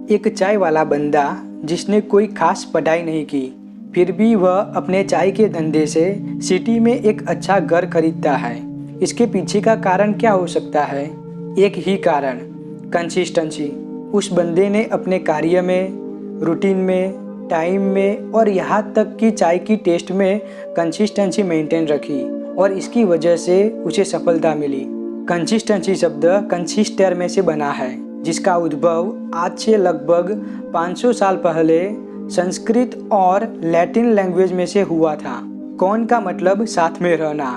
एक चाय वाला बंदा जिसने कोई खास पढ़ाई नहीं की, फिर भी वह अपने चाय के धंधे से सिटी में एक अच्छा घर खरीदता है। इसके पीछे का कारण क्या हो सकता है? एक ही कारण, कंसिस्टेंसी। उस बंदे ने अपने कार्य में, रूटीन में, टाइम में और यहाँ तक कि चाय की टेस्ट में कंसिस्टेंसी मेंटेन रखी और इसकी वजह से उसे सफलता मिली। कंसिस्टेंसी शब्द कंसिस्टर में से बना है, जिसका उद्भव आज से लगभग 500 साल पहले संस्कृत और लैटिन लैंग्वेज में से हुआ था। कौन का मतलब साथ में रहना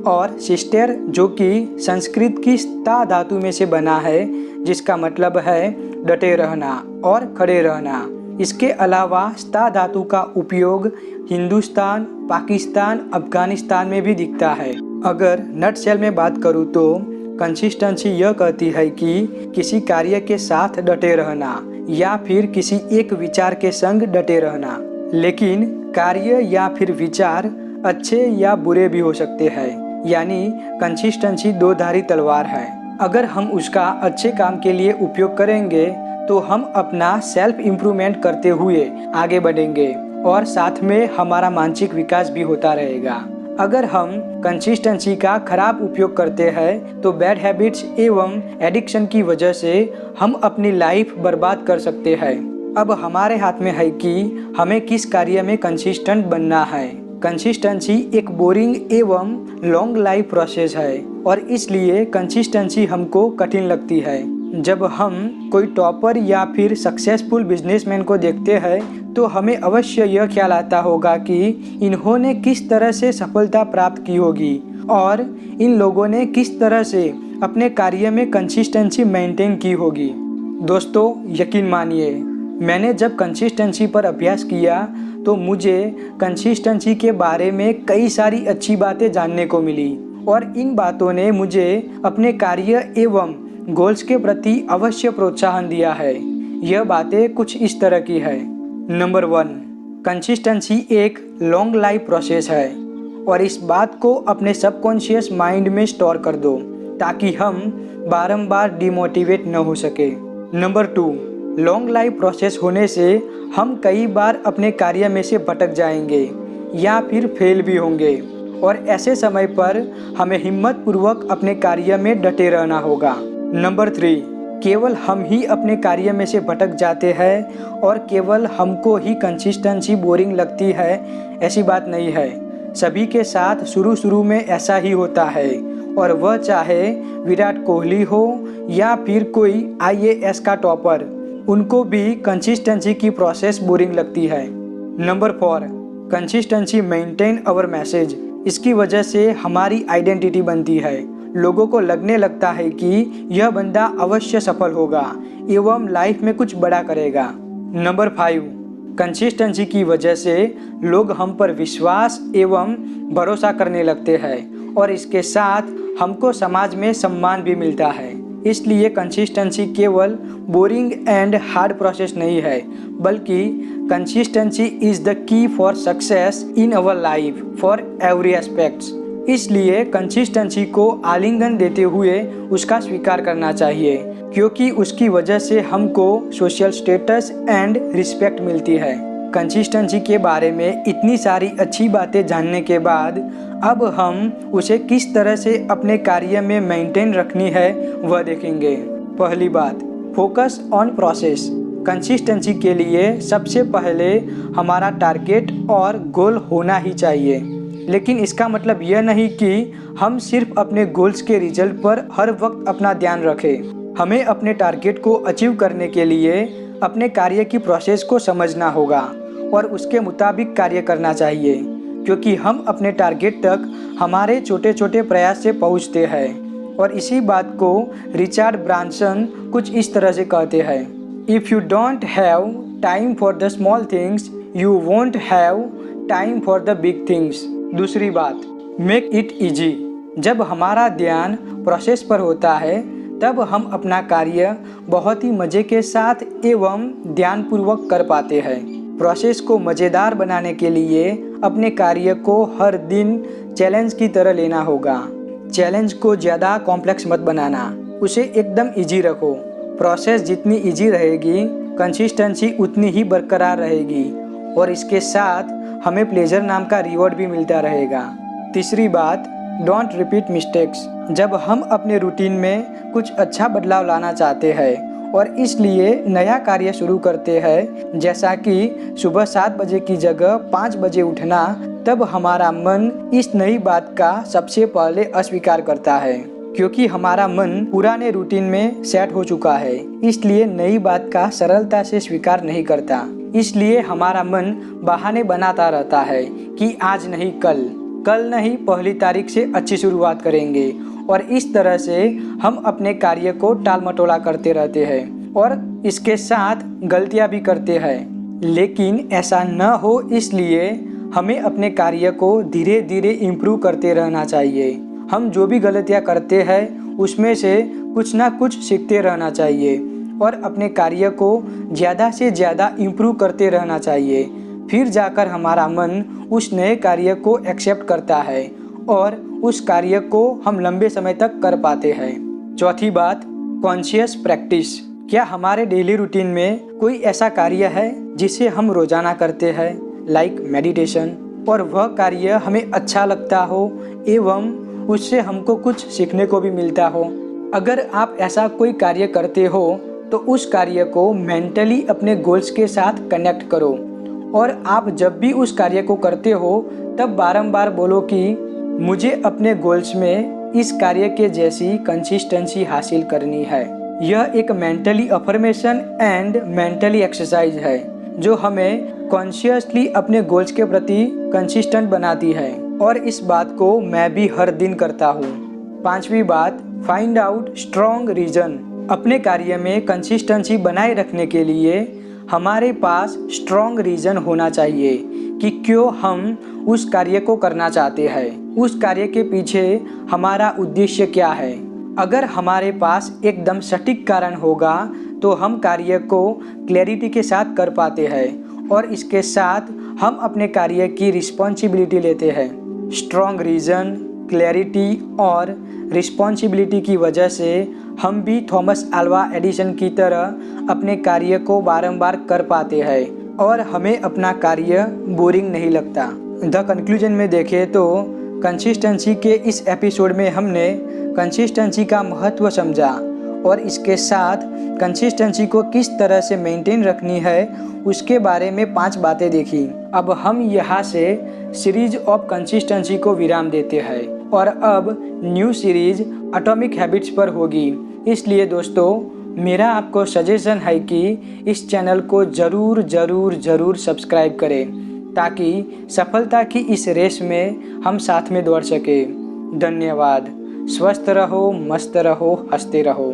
और सिस्टर जो कि संस्कृत की स्था धातु में से बना है, जिसका मतलब है डटे रहना और खड़े रहना। इसके अलावा स्था धातु का उपयोग हिंदुस्तान, पाकिस्तान, अफगानिस्तान में भी दिखता है। अगर नटशेल में बात करूँ तो कंसिस्टेंसी यह कहती है कि किसी कार्य के साथ डटे रहना या फिर किसी एक विचार के संग डटे रहना। लेकिन कार्य या फिर विचार अच्छे या बुरे भी हो सकते हैं, यानी कंसिस्टेंसी दो धारी तलवार है। अगर हम उसका अच्छे काम के लिए उपयोग करेंगे तो हम अपना सेल्फ इम्प्रूवमेंट करते हुए आगे बढ़ेंगे और साथ में हमारा मानसिक विकास भी होता रहेगा। अगर हम कंसिस्टेंसी का खराब उपयोग करते हैं तो बैड हैबिट्स एवं एडिक्शन की वजह से हम अपनी लाइफ बर्बाद कर सकते हैं। अब हमारे हाथ में है कि हमें किस कार्य में कंसिस्टेंट बनना है। कंसिस्टेंसी एक बोरिंग एवं लॉन्ग लाइफ प्रोसेस है और इसलिए कंसिस्टेंसी हमको कठिन लगती है। जब हम कोई टॉपर या फिर सक्सेसफुल बिजनेसमैन को देखते हैं तो हमें अवश्य यह ख्याल आता होगा कि इन्होंने किस तरह से सफलता प्राप्त की होगी और इन लोगों ने किस तरह से अपने कार्य में कंसिस्टेंसी मेंटेन की होगी। दोस्तों, यकीन मानिए, मैंने जब कंसिस्टेंसी पर अभ्यास किया तो मुझे कंसिस्टेंसी के बारे में कई सारी अच्छी बातें जानने को मिली और इन बातों ने मुझे अपने कार्य एवं गोल्स के प्रति अवश्य प्रोत्साहन दिया है। यह बातें कुछ इस तरह की है। नंबर 1, कंसिस्टेंसी एक लॉन्ग लाइफ प्रोसेस है और इस बात को अपने सबकॉन्शियस माइंड में स्टोर कर दो ताकि हम बारंबार डिमोटिवेट न हो सके। नंबर 2, लॉन्ग लाइफ प्रोसेस होने से हम कई बार अपने कार्य में से भटक जाएंगे या फिर फेल भी होंगे और ऐसे समय पर हमें हिम्मत पूर्वक अपने कार्य में डटे रहना होगा। नंबर 3, केवल हम ही अपने कार्य में से भटक जाते हैं और केवल हमको ही कंसिस्टेंसी बोरिंग लगती है, ऐसी बात नहीं है। सभी के साथ शुरू में ऐसा ही होता है और वह चाहे विराट कोहली हो या फिर कोई IAS का टॉपर, उनको भी कंसिस्टेंसी की प्रोसेस बोरिंग लगती है। Number 4, consistency maintain our message. इसकी वजह से हमारी आइडेंटिटी बनती है। लोगों को लगने लगता है कि यह बंदा अवश्य सफल होगा एवं लाइफ में कुछ बड़ा करेगा। नंबर 5, कंसिस्टेंसी की वजह से लोग हम पर विश्वास एवं भरोसा करने लगते हैं और इसके साथ हमको समाज में सम्मान भी मिलता है। इसलिए कंसिस्टेंसी केवल बोरिंग एंड हार्ड प्रोसेस नहीं है, बल्कि consistency is the key for success in our life for every aspects. इसलिए कंसिस्टेंसी को आलिंगन देते हुए उसका स्वीकार करना चाहिए, क्योंकि उसकी वजह से हमको सोशल स्टेटस एंड रिस्पेक्ट मिलती है। कंसिस्टेंसी के बारे में इतनी सारी अच्छी बातें जानने के बाद अब हम उसे किस तरह से अपने कार्य में मेंटेन रखनी है वह देखेंगे। पहली बात, फोकस ऑन प्रोसेस। कंसिस्टेंसी के लिए सबसे पहले हमारा टारगेट और गोल होना ही चाहिए, लेकिन इसका मतलब यह नहीं कि हम सिर्फ अपने गोल्स के रिजल्ट पर हर वक्त अपना ध्यान रखें। हमें अपने टारगेट को अचीव करने के लिए अपने कार्य की प्रोसेस को समझना होगा और उसके मुताबिक कार्य करना चाहिए, क्योंकि हम अपने टारगेट तक हमारे छोटे छोटे प्रयास से पहुंचते हैं। और इसी बात को रिचर्ड ब्रांसन कुछ इस तरह से कहते हैं, if you don't have time for the small things you won't have time for the big things. दूसरी बात, मेक इट इजी। जब हमारा ध्यान प्रोसेस पर होता है तब हम अपना कार्य बहुत ही मज़े के साथ एवं ध्यानपूर्वक कर पाते हैं। प्रोसेस को मज़ेदार बनाने के लिए अपने कार्य को हर दिन चैलेंज की तरह लेना होगा। चैलेंज को ज़्यादा कॉम्प्लेक्स मत बनाना, उसे एकदम इजी रखो। प्रोसेस जितनी इजी रहेगी, कंसिस्टेंसी उतनी ही बरकरार रहेगी और इसके साथ हमें प्लेजर नाम का रिवॉर्ड भी मिलता रहेगा। तीसरी बात, डोंट रिपीट मिस्टेक्स। जब हम अपने रूटीन में कुछ अच्छा बदलाव लाना चाहते हैं और इसलिए नया कार्य शुरू करते हैं, जैसा कि सुबह 7 बजे की जगह 5 बजे उठना, तब हमारा मन इस नई बात का सबसे पहले अस्वीकार करता है, क्योंकि हमारा मन पुराने रूटीन में सेट हो चुका है, इसलिए नई बात का सरलता से स्वीकार नहीं करता। इसलिए हमारा मन बहाने बनाता रहता है कि आज नहीं कल नहीं, पहली तारीख से अच्छी शुरुआत करेंगे, और इस तरह से हम अपने कार्य को टाल मटोला करते रहते हैं और इसके साथ गलतियां भी करते हैं। लेकिन ऐसा न हो, इसलिए हमें अपने कार्य को धीरे धीरे इम्प्रूव करते रहना चाहिए। हम जो भी गलतियां करते हैं उसमें से कुछ ना कुछ सीखते रहना चाहिए और अपने कार्य को ज़्यादा से ज़्यादा इम्प्रूव करते रहना चाहिए। फिर जाकर हमारा मन उस नए कार्य को एक्सेप्ट करता है और उस कार्य को हम लंबे समय तक कर पाते हैं। चौथी बात, कॉन्शियस प्रैक्टिस। क्या हमारे डेली रूटीन में कोई ऐसा कार्य है जिसे हम रोजाना करते हैं, लाइक मेडिटेशन, और वह कार्य हमें अच्छा लगता हो एवं उससे हमको कुछ सीखने को भी मिलता हो? अगर आप ऐसा कोई कार्य करते हो तो उस कार्य को मेंटली अपने गोल्स के साथ कनेक्ट करो और आप जब भी उस कार्य को करते हो तब बारंबार बोलो कि मुझे अपने गोल्स में इस कार्य के जैसी कंसिस्टेंसी हासिल करनी है। यह एक mentally affirmation and mentally exercise है जो हमें कॉन्शियसली अपने गोल्स के प्रति कंसिस्टेंट बनाती है और इस बात को मैं भी हर दिन करता हूँ। पांचवी बात, फाइंड आउट स्ट्रॉन्ग रीजन। अपने कार्य में कंसिस्टेंसी बनाए रखने के लिए हमारे पास स्ट्रॉन्ग रीजन होना चाहिए कि क्यों हम उस कार्य को करना चाहते हैं, उस कार्य के पीछे हमारा उद्देश्य क्या है। अगर हमारे पास एकदम सटीक कारण होगा तो हम कार्य को क्लैरिटी के साथ कर पाते हैं और इसके साथ हम अपने कार्य की रिस्पॉन्सिबिलिटी लेते हैं। स्ट्रॉन्ग रीजन, क्लैरिटी और रिस्पॉन्सिबिलिटी की वजह से हम भी थॉमस अल्वा एडिसन की तरह अपने कार्य को बारंबार कर पाते हैं और हमें अपना कार्य बोरिंग नहीं लगता। द कंक्लूजन में देखें तो कंसिस्टेंसी के इस एपिसोड में हमने कंसिस्टेंसी का महत्व समझा और इसके साथ कंसिस्टेंसी को किस तरह से मेंटेन रखनी है उसके बारे में 5 बातें देखी। अब हम यहाँ से सीरीज ऑफ कंसिस्टेंसी को विराम देते हैं और अब न्यू सीरीज एटॉमिक हैबिट्स पर होगी। इसलिए दोस्तों, मेरा आपको सजेशन है कि इस चैनल को ज़रूर सब्सक्राइब करें ताकि सफलता की इस रेस में हम साथ में दौड़ सके। धन्यवाद। स्वस्थ रहो, मस्त रहो, हंसते रहो।